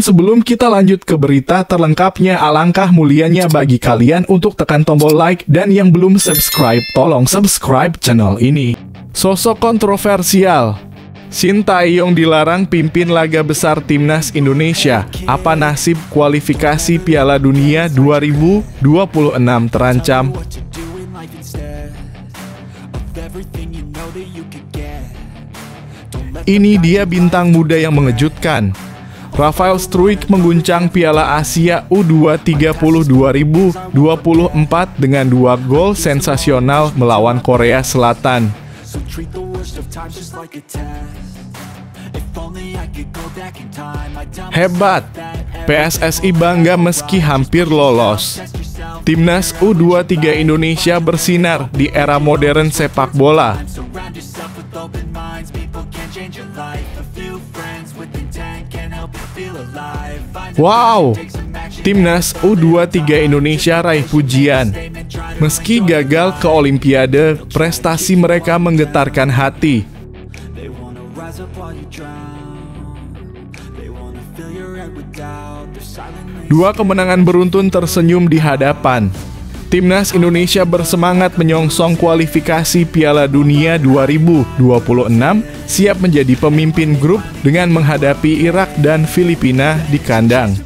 sebelum kita lanjut ke berita terlengkapnya, alangkah mulianya bagi kalian untuk tekan tombol like, dan yang belum subscribe, tolong subscribe channel ini. Sosok kontroversial. Shin Tae-yong dilarang pimpin laga besar Timnas Indonesia. Apa nasib kualifikasi Piala Dunia 2026 terancam? Ini dia bintang muda yang mengejutkan. Rafael Struijk mengguncang Piala Asia U23 2024 dengan 2 gol sensasional melawan Korea Selatan. Hebat! PSSI bangga meski hampir lolos. Timnas U23 Indonesia bersinar di era modern sepak bola. Wow! Timnas U23 Indonesia raih pujian. Meski gagal ke Olimpiade, prestasi mereka menggetarkan hati. Dua kemenangan beruntun tersenyum di hadapan. Timnas Indonesia bersemangat menyongsong kualifikasi Piala Dunia 2026, siap menjadi pemimpin grup dengan menghadapi Irak dan Filipina di kandang.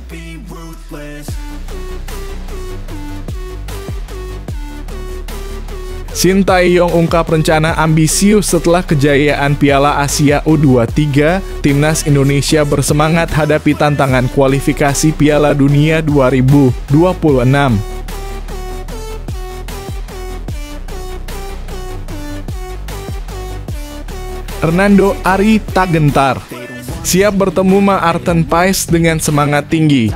Shin Tae-yong ungkap rencana ambisius setelah kejayaan Piala Asia U23, Timnas Indonesia bersemangat hadapi tantangan kualifikasi Piala Dunia 2026. Hernando Ari tak gentar, siap bertemu Maarten Paes dengan semangat tinggi.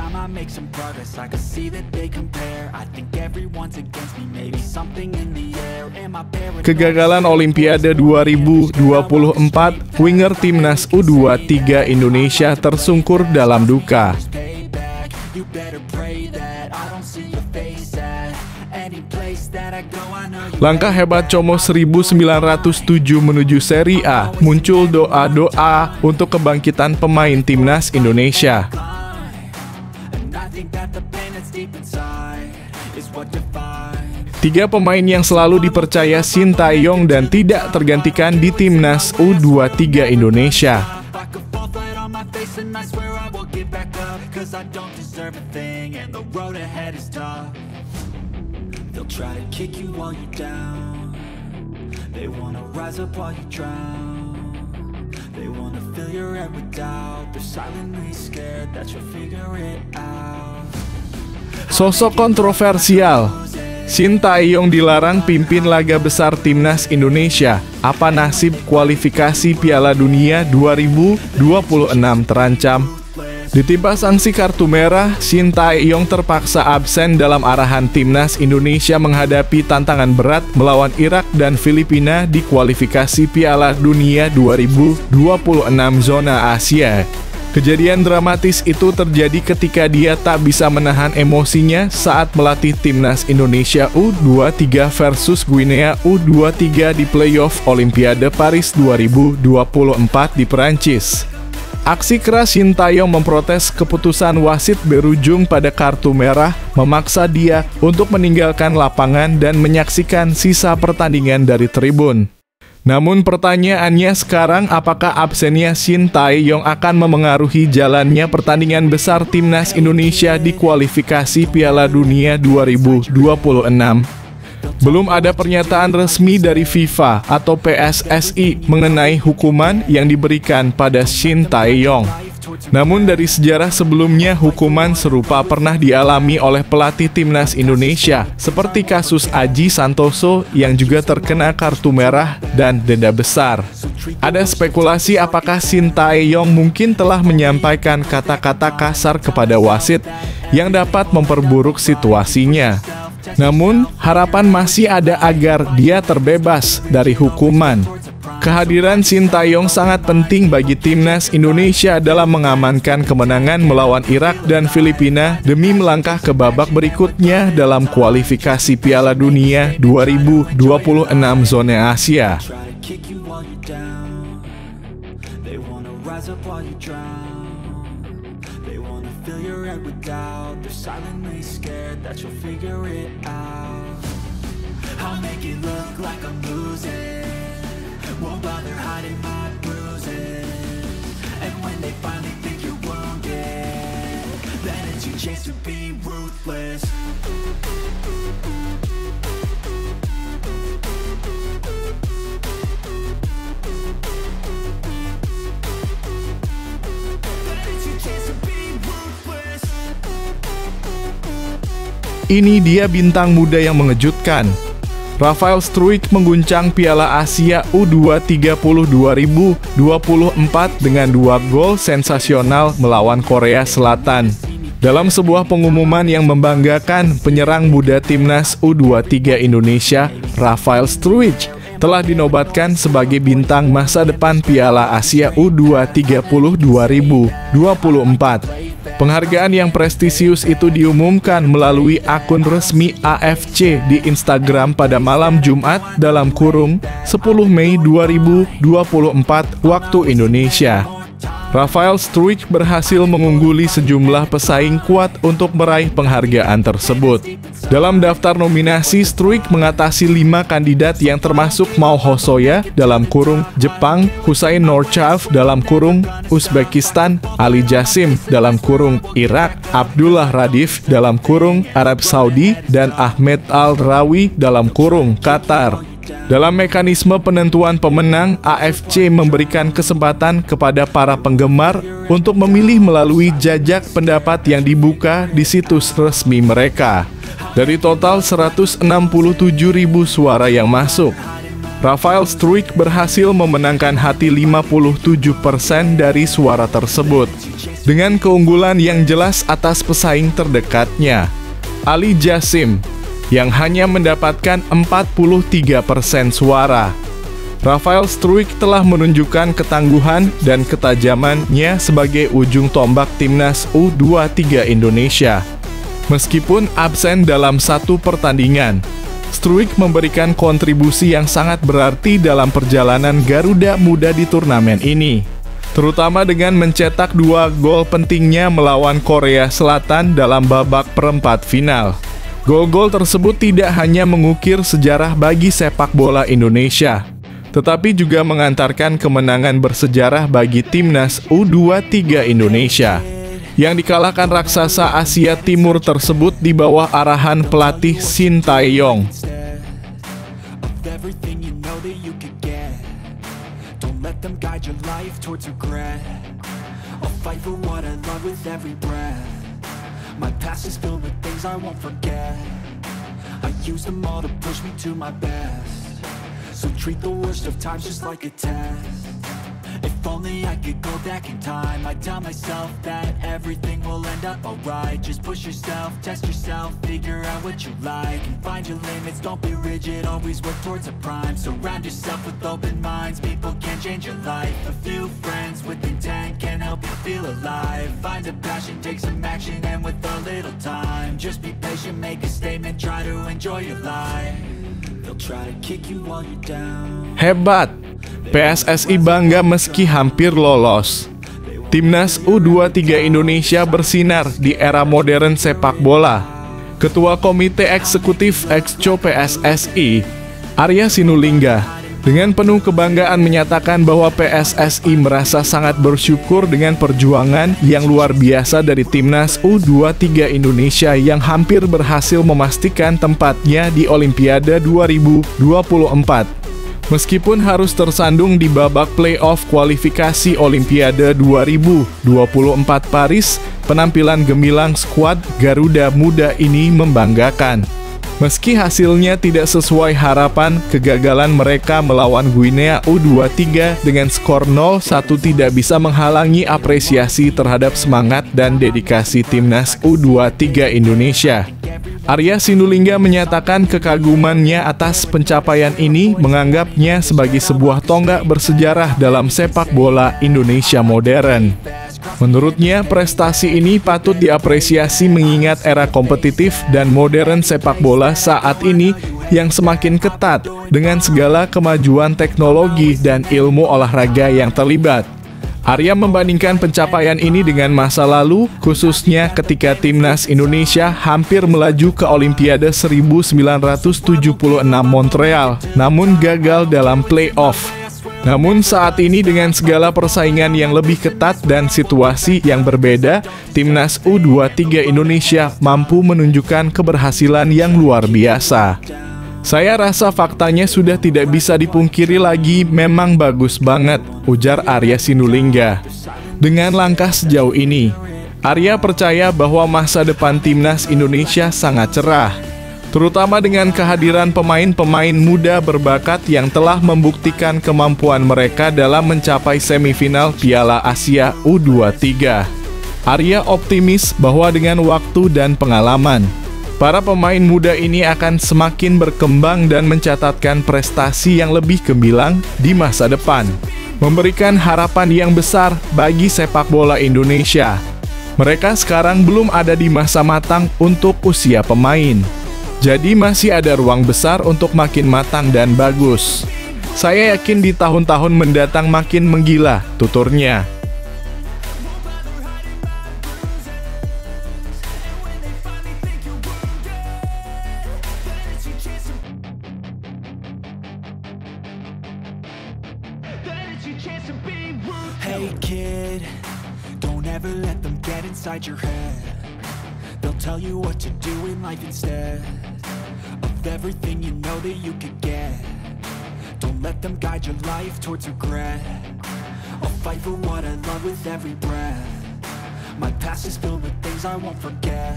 Kegagalan Olimpiade 2024, winger Timnas U23 Indonesia tersungkur dalam duka. Langkah hebat Como 1907 menuju Serie A, muncul doa-doa untuk kebangkitan pemain Timnas Indonesia. Tiga pemain yang selalu dipercaya Shin Tae-yong dan tidak tergantikan di Timnas U23 Indonesia. Sosok kontroversial. Shin Tae-yong dilarang pimpin laga besar Timnas Indonesia. Apa nasib kualifikasi Piala Dunia 2026 terancam? Ditimpa sanksi kartu merah, Shin Tae-yong terpaksa absen dalam arahan Timnas Indonesia menghadapi tantangan berat melawan Irak dan Filipina di kualifikasi Piala Dunia 2026 zona Asia. Kejadian dramatis itu terjadi ketika dia tak bisa menahan emosinya saat melatih Timnas Indonesia U23 versus Guinea U23 di playoff Olimpiade Paris 2024 di Perancis. Aksi keras Shin Tae-yong memprotes keputusan wasit berujung pada kartu merah, memaksa dia untuk meninggalkan lapangan dan menyaksikan sisa pertandingan dari tribun. Namun pertanyaannya sekarang, apakah absennya Shin Tae-yong akan memengaruhi jalannya pertandingan besar Timnas Indonesia di kualifikasi Piala Dunia 2026? Belum ada pernyataan resmi dari FIFA atau PSSI mengenai hukuman yang diberikan pada Shin Tae-yong. Namun dari sejarah sebelumnya, hukuman serupa pernah dialami oleh pelatih Timnas Indonesia, seperti kasus Aji Santoso yang juga terkena kartu merah dan denda besar. Ada spekulasi apakah Shin Tae-yong mungkin telah menyampaikan kata-kata kasar kepada wasit yang dapat memperburuk situasinya. Namun, harapan masih ada agar dia terbebas dari hukuman. Kehadiran Shin Tae-yong sangat penting bagi Timnas Indonesia dalam mengamankan kemenangan melawan Irak dan Filipina demi melangkah ke babak berikutnya dalam kualifikasi Piala Dunia 2026 zona Asia. fill your head with doubt. They're silently scared that you'll figure it out. I'll make it look like I'm losing, won't bother hiding my bruises. And when they finally think you're wounded, then it's your chance to be ruthless. Ini dia bintang muda yang mengejutkan. Rafael Struijk mengguncang Piala Asia U23 2024 dengan 2 gol sensasional melawan Korea Selatan. Dalam sebuah pengumuman yang membanggakan, penyerang muda timnas U23 Indonesia, Rafael Struijk, telah dinobatkan sebagai bintang masa depan Piala Asia U23 2024. Penghargaan yang prestisius itu diumumkan melalui akun resmi AFC di Instagram pada malam Jumat dalam kurung 10 Mei 2024 waktu Indonesia. Rafael Struijk berhasil mengungguli sejumlah pesaing kuat untuk meraih penghargaan tersebut. Dalam daftar nominasi, Struijk mengatasi 5 kandidat yang termasuk Mao Hosoya dalam kurung Jepang, Hussein Norchaev dalam kurung Uzbekistan, Ali Jassim dalam kurung Irak, Abdullah Radif dalam kurung Arab Saudi, dan Ahmed Al-Rawi dalam kurung Qatar. Dalam mekanisme penentuan pemenang, AFC memberikan kesempatan kepada para penggemar untuk memilih melalui jajak pendapat yang dibuka di situs resmi mereka. Dari total 167.000 suara yang masuk, Rafael Struijk berhasil memenangkan hati 57% dari suara tersebut, dengan keunggulan yang jelas atas pesaing terdekatnya, Ali Jassim, yang hanya mendapatkan 43% suara. Rafael Struijk telah menunjukkan ketangguhan dan ketajamannya sebagai ujung tombak timnas U23 Indonesia. Meskipun absen dalam 1 pertandingan, Struijk memberikan kontribusi yang sangat berarti dalam perjalanan Garuda Muda di turnamen ini, terutama dengan mencetak 2 gol pentingnya melawan Korea Selatan dalam babak perempat final. Gol-gol tersebut tidak hanya mengukir sejarah bagi sepak bola Indonesia, tetapi juga mengantarkan kemenangan bersejarah bagi timnas U23 Indonesia, yang dikalahkan raksasa Asia Timur tersebut di bawah arahan pelatih Shin Tae-yong. My past is filled with things I won't forget. I use them all to push me to my best. So treat the worst of times just like a test. If only I could go back in time, I'd tell myself that everything will end up alright. Just push yourself, test yourself, figure out what you like, and find your limits, don't be rigid, always work towards a prime. Surround yourself with open minds, people can change your life. A few friends with intent can help you feel alive. Find a passion, take some action, and with a little time, just be patient, make a statement, try to enjoy your life. They'll try to kick you while you're down. Hebat! PSSI bangga meski hampir lolos. Timnas U23 Indonesia bersinar di era modern sepak bola. Ketua Komite Eksekutif Exco PSSI, Arya Sinulinga, dengan penuh kebanggaan menyatakan bahwa PSSI merasa sangat bersyukur dengan perjuangan yang luar biasa dari Timnas U23 Indonesia yang hampir berhasil memastikan tempatnya di Olimpiade 2024. Meskipun harus tersandung di babak play-off kualifikasi Olimpiade 2024 Paris, penampilan gemilang skuad Garuda Muda ini membanggakan. Meski hasilnya tidak sesuai harapan, kegagalan mereka melawan Guinea U23 dengan skor 0-1 tidak bisa menghalangi apresiasi terhadap semangat dan dedikasi Timnas U23 Indonesia. Arya Sinulinga menyatakan kekagumannya atas pencapaian ini, menganggapnya sebagai sebuah tonggak bersejarah dalam sepak bola Indonesia modern. Menurutnya, prestasi ini patut diapresiasi mengingat era kompetitif dan modern sepak bola saat ini yang semakin ketat dengan segala kemajuan teknologi dan ilmu olahraga yang terlibat. Arya membandingkan pencapaian ini dengan masa lalu, khususnya ketika timnas Indonesia hampir melaju ke Olimpiade 1976 Montreal, namun gagal dalam playoff. Namun saat ini dengan segala persaingan yang lebih ketat dan situasi yang berbeda, timnas U23 Indonesia mampu menunjukkan keberhasilan yang luar biasa. Saya rasa faktanya sudah tidak bisa dipungkiri lagi, memang bagus banget, ujar Arya Sinulinga. Dengan langkah sejauh ini, Arya percaya bahwa masa depan timnas Indonesia sangat cerah, terutama dengan kehadiran pemain-pemain muda berbakat yang telah membuktikan kemampuan mereka dalam mencapai semifinal Piala Asia U23. Arya optimis bahwa dengan waktu dan pengalaman, para pemain muda ini akan semakin berkembang dan mencatatkan prestasi yang lebih gemilang di masa depan, memberikan harapan yang besar bagi sepak bola Indonesia. Mereka sekarang belum ada di masa matang untuk usia pemain, jadi masih ada ruang besar untuk makin matang dan bagus. Saya yakin di tahun-tahun mendatang makin menggila, tuturnya. Hey kid, don't ever let them get inside your head. They'll tell you what to do in life instead of everything you know that you could get. Don't let them guide your life towards regret. I'll fight for what I love with every breath. My past is filled with things I won't forget.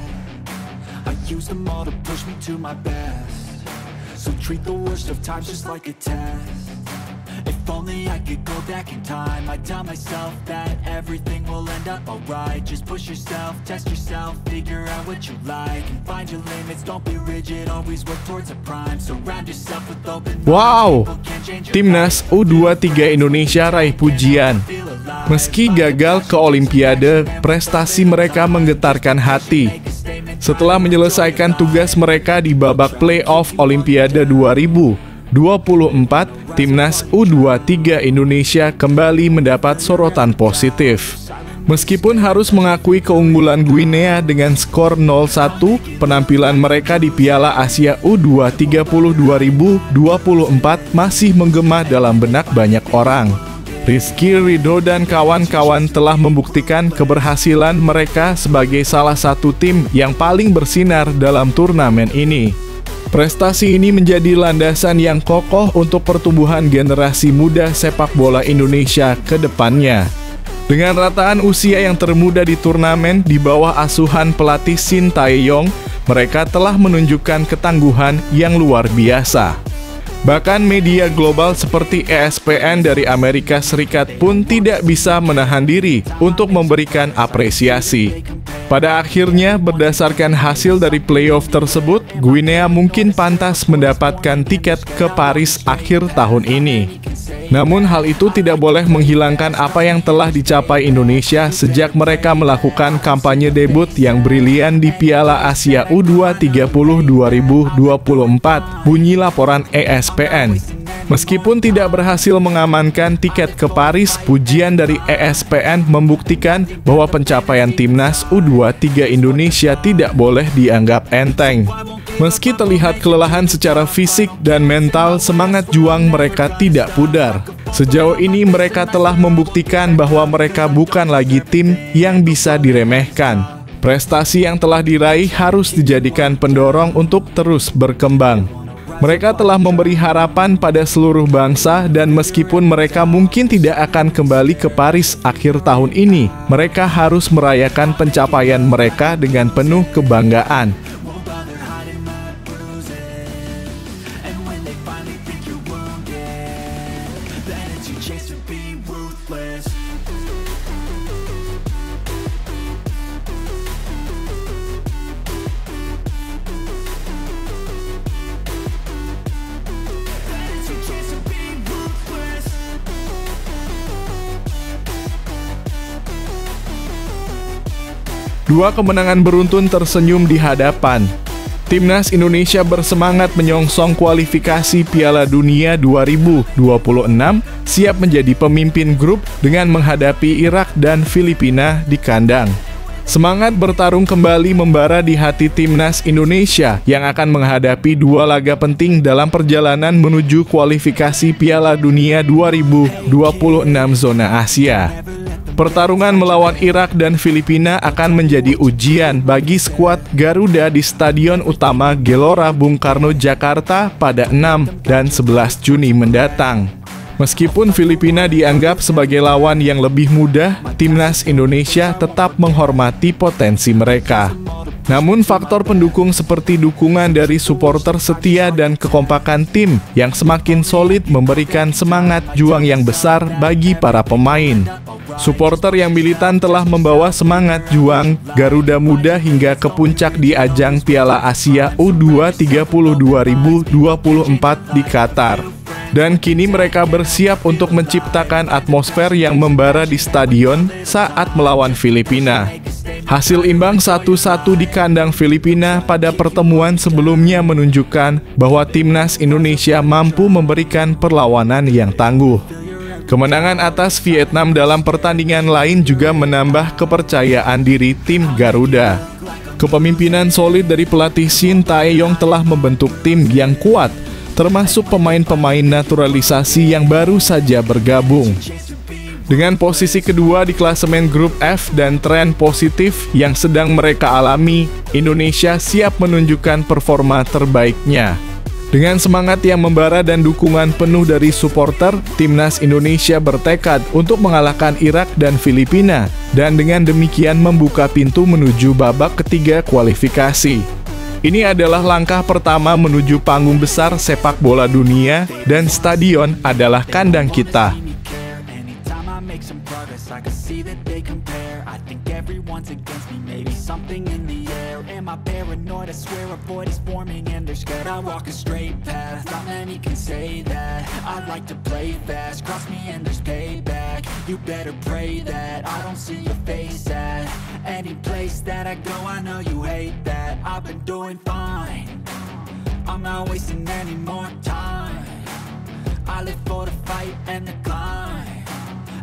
I use them all to push me to my best. So treat the worst of times just like a test. If only I could go back in time, I'd tell myself that everything will end up alright. Just push yourself, test yourself, figure out what you like, and find your limits, don't be rigid, always work towards a prime. Surround yourself with open minds. Wow, timnas U23 Indonesia raih pujian. Meski gagal ke Olimpiade, prestasi mereka menggetarkan hati. Setelah menyelesaikan tugas mereka di babak playoff Olimpiade 2024, timnas U23 Indonesia kembali mendapat sorotan positif. Meskipun harus mengakui keunggulan Guinea dengan skor 0-1, penampilan mereka di Piala Asia U20 2024 masih menggema dalam benak banyak orang. Rizky Ridho dan kawan-kawan telah membuktikan keberhasilan mereka sebagai salah satu tim yang paling bersinar dalam turnamen ini. Prestasi ini menjadi landasan yang kokoh untuk pertumbuhan generasi muda sepak bola Indonesia ke depannya. Dengan rataan usia yang termuda di turnamen di bawah asuhan pelatih Shin Tae-yong, mereka telah menunjukkan ketangguhan yang luar biasa. Bahkan media global seperti ESPN dari Amerika Serikat pun tidak bisa menahan diri untuk memberikan apresiasi. Pada akhirnya, berdasarkan hasil dari playoff tersebut, Guinea mungkin pantas mendapatkan tiket ke Paris akhir tahun ini. Namun hal itu tidak boleh menghilangkan apa yang telah dicapai Indonesia sejak mereka melakukan kampanye debut yang brilian di Piala Asia U20 2024, bunyi laporan ESPN. Meskipun tidak berhasil mengamankan tiket ke Paris, pujian dari ESPN membuktikan bahwa pencapaian timnas U23 Indonesia tidak boleh dianggap enteng. Meski terlihat kelelahan secara fisik dan mental, semangat juang mereka tidak pudar. Sejauh ini mereka telah membuktikan bahwa mereka bukan lagi tim yang bisa diremehkan. Prestasi yang telah diraih harus dijadikan pendorong untuk terus berkembang. Mereka telah memberi harapan pada seluruh bangsa, dan meskipun mereka mungkin tidak akan kembali ke Paris akhir tahun ini, mereka harus merayakan pencapaian mereka dengan penuh kebanggaan. Dua kemenangan beruntun tersenyum di hadapan. Timnas Indonesia bersemangat menyongsong kualifikasi Piala Dunia 2026, siap menjadi pemimpin grup dengan menghadapi Irak dan Filipina di kandang. Semangat bertarung kembali membara di hati Timnas Indonesia yang akan menghadapi dua laga penting dalam perjalanan menuju kualifikasi Piala Dunia 2026 zona Asia. Pertarungan melawan Irak dan Filipina akan menjadi ujian bagi skuad Garuda di Stadion Utama Gelora Bung Karno, Jakarta pada 6 dan 11 Juni mendatang. Meskipun Filipina dianggap sebagai lawan yang lebih mudah, Timnas Indonesia tetap menghormati potensi mereka. Namun faktor pendukung seperti dukungan dari supporter setia dan kekompakan tim yang semakin solid memberikan semangat juang yang besar bagi para pemain. Supporter yang militan telah membawa semangat juang Garuda Muda hingga ke puncak di ajang Piala Asia U23 2024 di Qatar. Dan kini mereka bersiap untuk menciptakan atmosfer yang membara di stadion saat melawan Filipina. Hasil imbang 1-1 di kandang Filipina pada pertemuan sebelumnya menunjukkan bahwa Timnas Indonesia mampu memberikan perlawanan yang tangguh. Kemenangan atas Vietnam dalam pertandingan lain juga menambah kepercayaan diri tim Garuda. Kepemimpinan solid dari pelatih Shin Tae-yong telah membentuk tim yang kuat, termasuk pemain-pemain naturalisasi yang baru saja bergabung. Dengan posisi kedua di klasemen grup F dan tren positif yang sedang mereka alami, Indonesia siap menunjukkan performa terbaiknya. Dengan semangat yang membara dan dukungan penuh dari supporter, Timnas Indonesia bertekad untuk mengalahkan Irak dan Filipina, dan dengan demikian membuka pintu menuju babak ketiga kualifikasi. Ini adalah langkah pertama menuju panggung besar sepak bola dunia, dan stadion adalah kandang kita. Make some progress, I can see that they compare. I think everyone's against me, maybe something in the air. Am I paranoid? I swear a void is forming and they're scared. I walk a straight path, not many can say that. I like to play fast, cross me and there's payback. You better pray that I don't see your face at any place that I go. I know you hate that. I've been doing fine, I'm not wasting any more time. I live for the fight and the climb,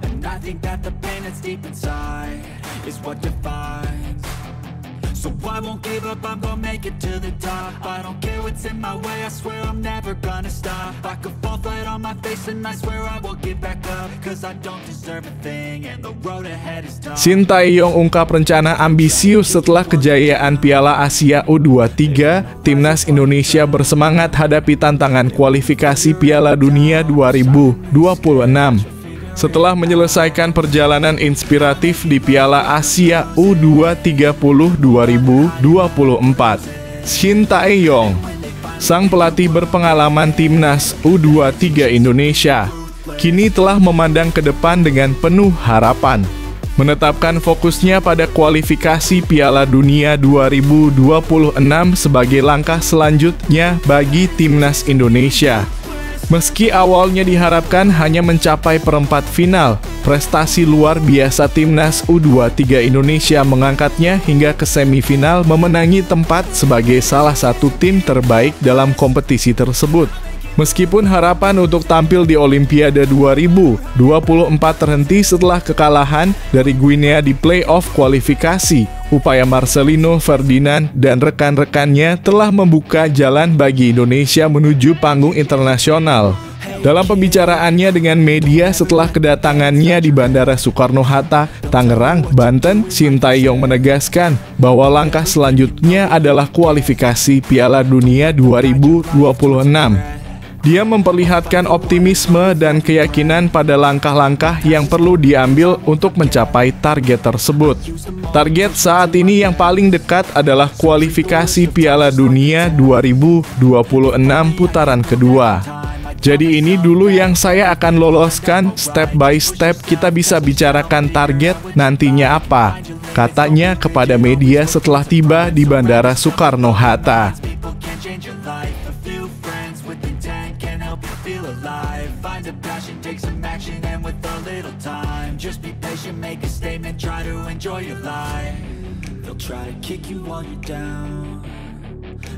and I think that the pain that's deep inside is what defines. So I won't give up, I'm gonna make it to the top. I don't care what's in my way, I swear I'm never gonna stop. I could fall flat on my face and I swear I will get back up, cause I don't deserve a thing and the road ahead is tough. Shin Tae-yong ungkap rencana ambisius setelah kejayaan Piala Asia U23, Timnas Indonesia bersemangat hadapi tantangan kualifikasi Piala Dunia 2026. Setelah menyelesaikan perjalanan inspiratif di Piala Asia U23 2024, Shin Tae-yong, sang pelatih berpengalaman Timnas U23 Indonesia, kini telah memandang ke depan dengan penuh harapan, menetapkan fokusnya pada kualifikasi Piala Dunia 2026 sebagai langkah selanjutnya bagi Timnas Indonesia. Meski awalnya diharapkan hanya mencapai perempat final, prestasi luar biasa Timnas U23 Indonesia mengangkatnya hingga ke semifinal, memenangi tempat sebagai salah satu tim terbaik dalam kompetisi tersebut. Meskipun harapan untuk tampil di Olimpiade 2024 terhenti setelah kekalahan dari Guinea di play-off kualifikasi, upaya Marcelino Ferdinand dan rekan-rekannya telah membuka jalan bagi Indonesia menuju panggung internasional. Dalam pembicaraannya dengan media setelah kedatangannya di Bandara Soekarno-Hatta, Tangerang, Banten, Shin Tae-yong menegaskan bahwa langkah selanjutnya adalah kualifikasi Piala Dunia 2026. Dia memperlihatkan optimisme dan keyakinan pada langkah-langkah yang perlu diambil untuk mencapai target tersebut. Target saat ini yang paling dekat adalah kualifikasi Piala Dunia 2026 putaran kedua. Jadi ini dulu yang saya akan loloskan, step by step kita bisa bicarakan target nantinya apa, katanya kepada media setelah tiba di Bandara Soekarno-Hatta. Find a passion, take some action, and with a little time, just be patient, make a statement, try to enjoy your life. They'll try to kick you while you're down,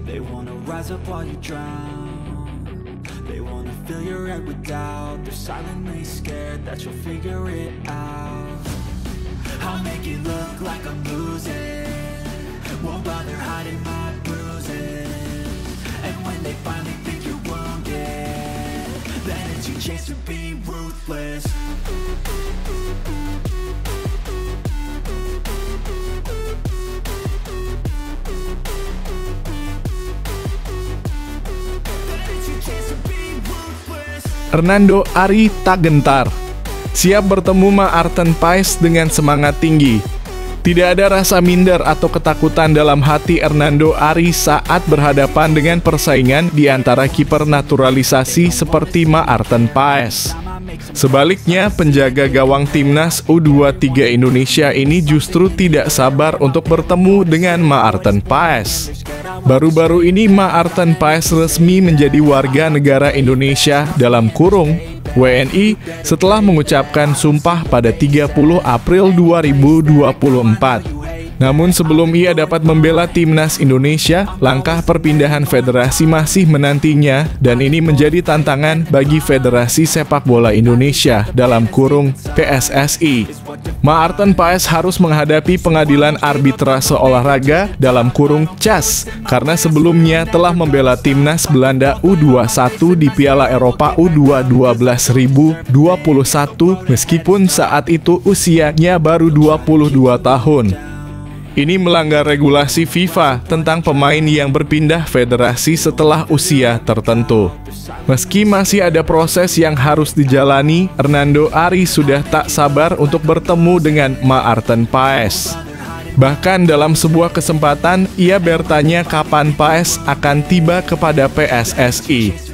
They wanna rise up while you drown. They wanna fill your head with doubt. They're silently scared that you'll figure it out. I'll make it look like I'm losing. Won't bother hiding my bruises. And when they finally think you're wounded, then it's your chance to be ruthless. Hernando Ari tak gentar, siap bertemu Maarten Paes dengan semangat tinggi. Tidak ada rasa minder atau ketakutan dalam hati Hernando Ari saat berhadapan dengan persaingan di antara kiper naturalisasi seperti Maarten Paes. Sebaliknya, penjaga gawang timnas U23 Indonesia ini justru tidak sabar untuk bertemu dengan Maarten Paes. Baru-baru ini Maarten Paes resmi menjadi warga negara Indonesia dalam kurung WNI setelah mengucapkan sumpah pada 30 April 2024. Namun sebelum ia dapat membela timnas Indonesia, langkah perpindahan federasi masih menantinya dan ini menjadi tantangan bagi Federasi Sepak Bola Indonesia dalam kurung PSSI. Maarten Paes harus menghadapi pengadilan arbitrase olahraga dalam kurung CAS karena sebelumnya telah membela timnas Belanda U21 di Piala Eropa U22 2021 meskipun saat itu usianya baru 22 tahun. Ini melanggar regulasi FIFA tentang pemain yang berpindah federasi setelah usia tertentu. Meski masih ada proses yang harus dijalani, Hernando Ari sudah tak sabar untuk bertemu dengan Maarten Paes. Bahkan dalam sebuah kesempatan, ia bertanya kapan Paes akan tiba kepada PSSI.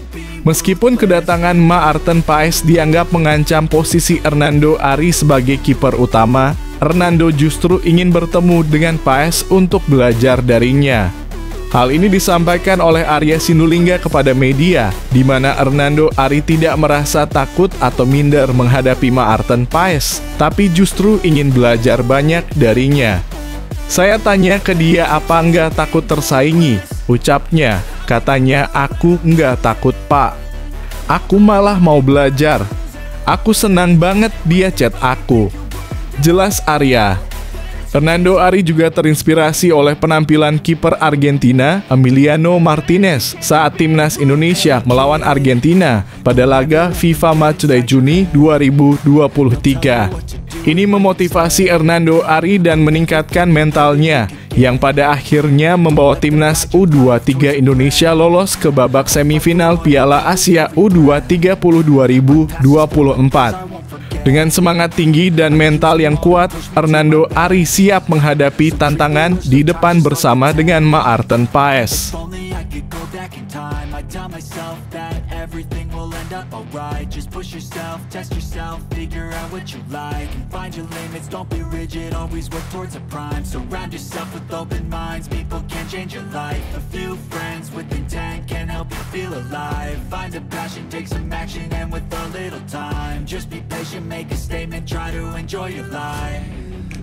Meskipun kedatangan Maarten Paes dianggap mengancam posisi Hernando Ari sebagai kiper utama, Hernando justru ingin bertemu dengan Paes untuk belajar darinya. Hal ini disampaikan oleh Arya Sinulinga kepada media, di mana Hernando Ari tidak merasa takut atau minder menghadapi Maarten Paes, tapi justru ingin belajar banyak darinya. Saya tanya ke dia apa nggak takut tersaingi, ucapnya, katanya aku nggak takut pak. Aku malah mau belajar. Aku senang banget dia chat aku. Jelas Arya. Hernando Ari juga terinspirasi oleh penampilan kiper Argentina Emiliano Martinez saat timnas Indonesia melawan Argentina pada laga FIFA Matchday Juni 2023. Ini memotivasi Hernando Ari dan meningkatkan mentalnya yang pada akhirnya membawa timnas U23 Indonesia lolos ke babak semifinal Piala Asia U23 2024. Dengan semangat tinggi dan mental yang kuat, Hernando Ari siap menghadapi tantangan di depan bersama dengan Maarten Paes. Make a statement, try to enjoy your life.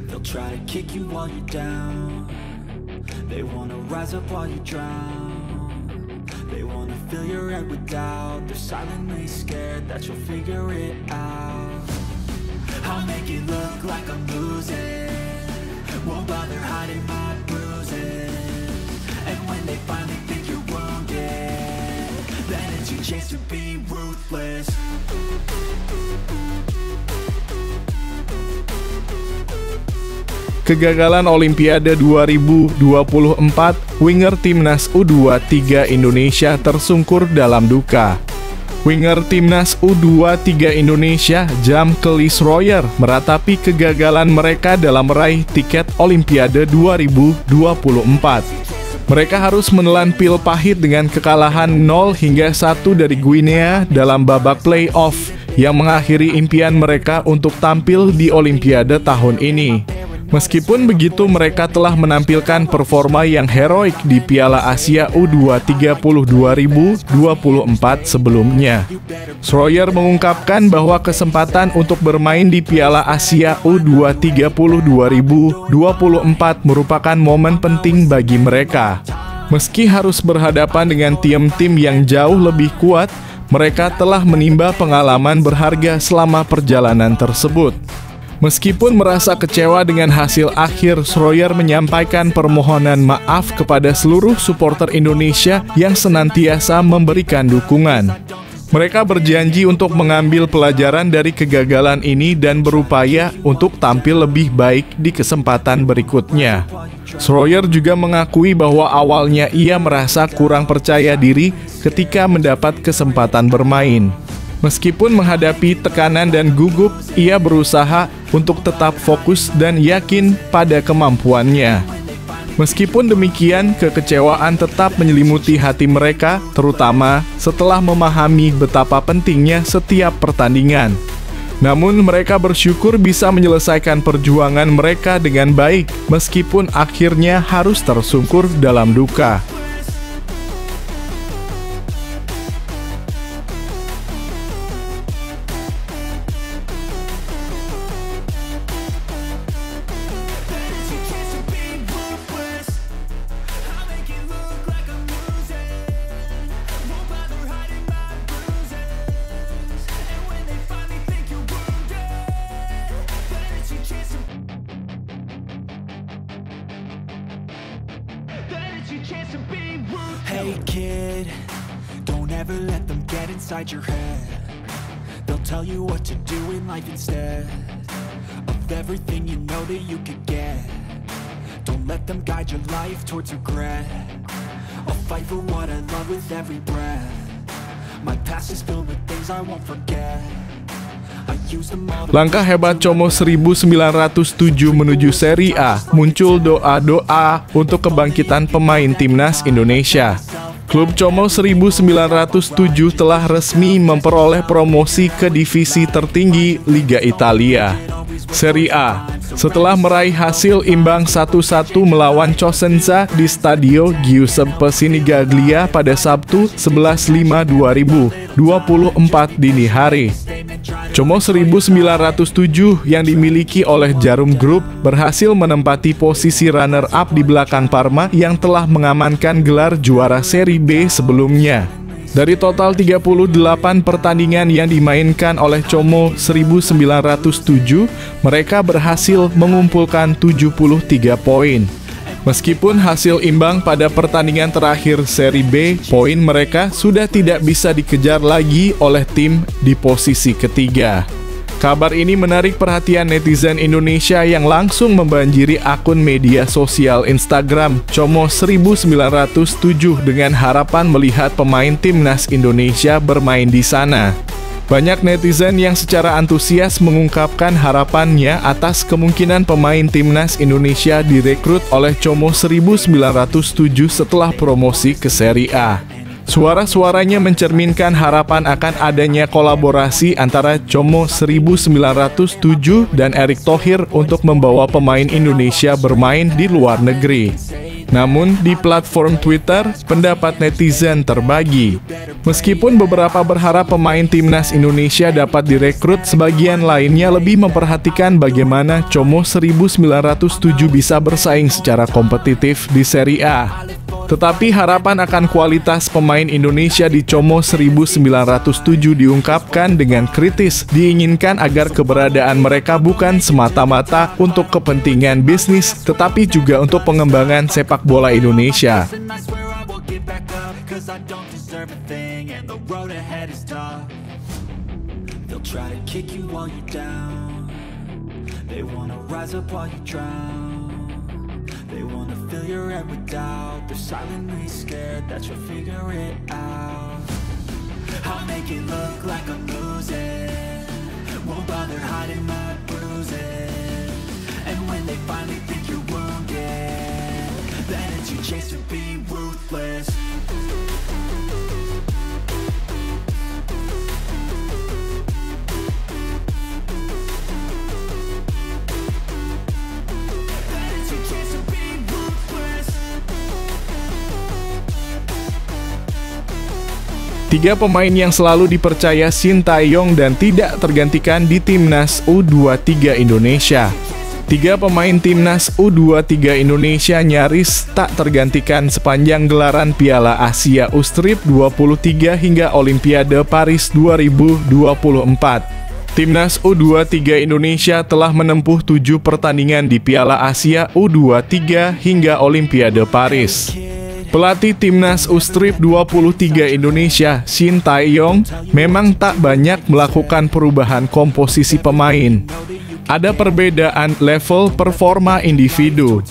They'll try to kick you while you're down. They wanna rise up while you drown. They wanna fill your head with doubt. They're silently scared that you'll figure it out. I'll make it look like I'm losing. Won't bother hiding my bruises. And when they finally think you're wounded, then it's your chance to be ruthless. Kegagalan Olimpiade 2024, winger timnas U23 Indonesia tersungkur dalam duka. Winger timnas U23 Indonesia, Jamkelie Schroyer, meratapi kegagalan mereka dalam meraih tiket Olimpiade 2024. Mereka harus menelan pil pahit dengan kekalahan 0-1 dari Guinea dalam babak play-off yang mengakhiri impian mereka untuk tampil di Olimpiade tahun ini. Meskipun begitu, mereka telah menampilkan performa yang heroik di Piala Asia U23 2024 sebelumnya. Schroyer mengungkapkan bahwa kesempatan untuk bermain di Piala Asia U23 2024 merupakan momen penting bagi mereka. Meski harus berhadapan dengan tim-tim yang jauh lebih kuat, mereka telah menimba pengalaman berharga selama perjalanan tersebut. Meskipun merasa kecewa dengan hasil akhir, Schroyer menyampaikan permohonan maaf kepada seluruh supporter Indonesia yang senantiasa memberikan dukungan. Mereka berjanji untuk mengambil pelajaran dari kegagalan ini dan berupaya untuk tampil lebih baik di kesempatan berikutnya. Schroyer juga mengakui bahwa awalnya ia merasa kurang percaya diri ketika mendapat kesempatan bermain. Meskipun menghadapi tekanan dan gugup, ia berusaha untuk tetap fokus dan yakin pada kemampuannya. Meskipun demikian, kekecewaan tetap menyelimuti hati mereka, terutama setelah memahami betapa pentingnya setiap pertandingan. Namun mereka bersyukur bisa menyelesaikan perjuangan mereka dengan baik, meskipun akhirnya harus tersungkur dalam duka. Hey kid, don't ever let them get inside your head. They'll tell you what to do in life instead of everything you know that you could get. Don't let them guide your life towards regret. I'll fight for what I love with every breath. My past is filled with things I won't forget. Langkah hebat Como 1907 menuju Serie A, muncul doa-doa untuk kebangkitan pemain timnas Indonesia. Klub Como 1907 telah resmi memperoleh promosi ke divisi tertinggi Liga Italia, Serie A, setelah meraih hasil imbang 1-1 melawan Cosenza di Stadio Giuseppe Sinigaglia pada Sabtu 11/5/2024 dini hari. Como 1907 yang dimiliki oleh Jarum Group berhasil menempati posisi runner-up di belakang Parma yang telah mengamankan gelar juara Serie B sebelumnya. Dari total 38 pertandingan yang dimainkan oleh Como 1907, mereka berhasil mengumpulkan 73 poin. Meskipun hasil imbang pada pertandingan terakhir Serie B, poin mereka sudah tidak bisa dikejar lagi oleh tim di posisi ketiga. Kabar ini menarik perhatian netizen Indonesia yang langsung membanjiri akun media sosial Instagram Como 1907 dengan harapan melihat pemain timnas Indonesia bermain di sana. Banyak netizen yang secara antusias mengungkapkan harapannya atas kemungkinan pemain timnas Indonesia direkrut oleh Como 1907 setelah promosi ke Serie A. Suara-suaranya mencerminkan harapan akan adanya kolaborasi antara Como 1907 dan Erick Thohir untuk membawa pemain Indonesia bermain di luar negeri. Namun, di platform Twitter, pendapat netizen terbagi. Meskipun beberapa berharap pemain timnas Indonesia dapat direkrut, sebagian lainnya lebih memperhatikan bagaimana Como 1907 bisa bersaing secara kompetitif di Serie A. Tetapi harapan akan kualitas pemain Indonesia di Como 1907 diungkapkan dengan kritis, diinginkan agar keberadaan mereka bukan semata-mata untuk kepentingan bisnis, tetapi juga untuk pengembangan sepak bola Indonesia. They wanna fill your head with doubt. They're silently scared that you'll figure it out. I'll make it look like I'm losing, won't bother hiding my bruises. And when they finally think you're wounded, then it's your chance to be ruthless. Tiga pemain yang selalu dipercaya Sintayong dan tidak tergantikan di timnas U23 Indonesia. Tiga pemain timnas U23 Indonesia nyaris tak tergantikan sepanjang gelaran Piala Asia U-Strip 23 hingga Olimpiade Paris 2024. Timnas U23 Indonesia telah menempuh 7 pertandingan di Piala Asia U23 hingga Olimpiade Paris. Pelatih Timnas U-Strip 23 Indonesia, Shin Tae-yong, memang tak banyak melakukan perubahan komposisi pemain. Ada perbedaan level performa individu.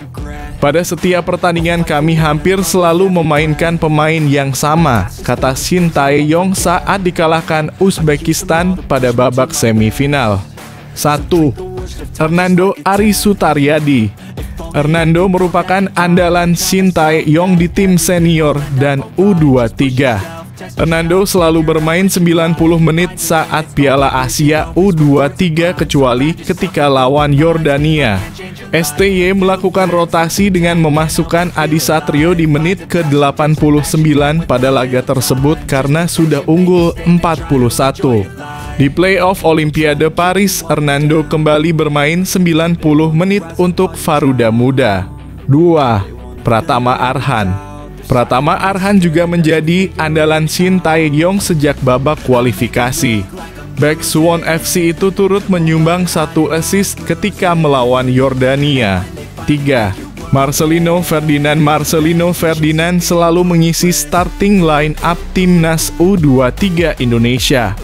Pada setiap pertandingan kami hampir selalu memainkan pemain yang sama, kata Shin Tae-yong saat dikalahkan Uzbekistan pada babak semifinal. 1. Hernando Ari Sutaryadi. Hernando merupakan andalan Shin Tae-yong di tim senior dan U23. Hernando selalu bermain 90 menit saat Piala Asia U23 kecuali ketika lawan Yordania. STY melakukan rotasi dengan memasukkan Adi Satrio di menit ke-89 pada laga tersebut karena sudah unggul 41. Di playoff Olimpiade Paris, Hernando kembali bermain 90 menit untuk Faruda Muda. 2. Pratama Arhan. Pratama Arhan juga menjadi andalan Shin Tae-yong sejak babak kualifikasi. Bek Suwon FC itu turut menyumbang 1 assist ketika melawan Yordania. 3. Marcelino Ferdinand. Marcelino Ferdinand selalu mengisi starting line up Timnas U23 Indonesia.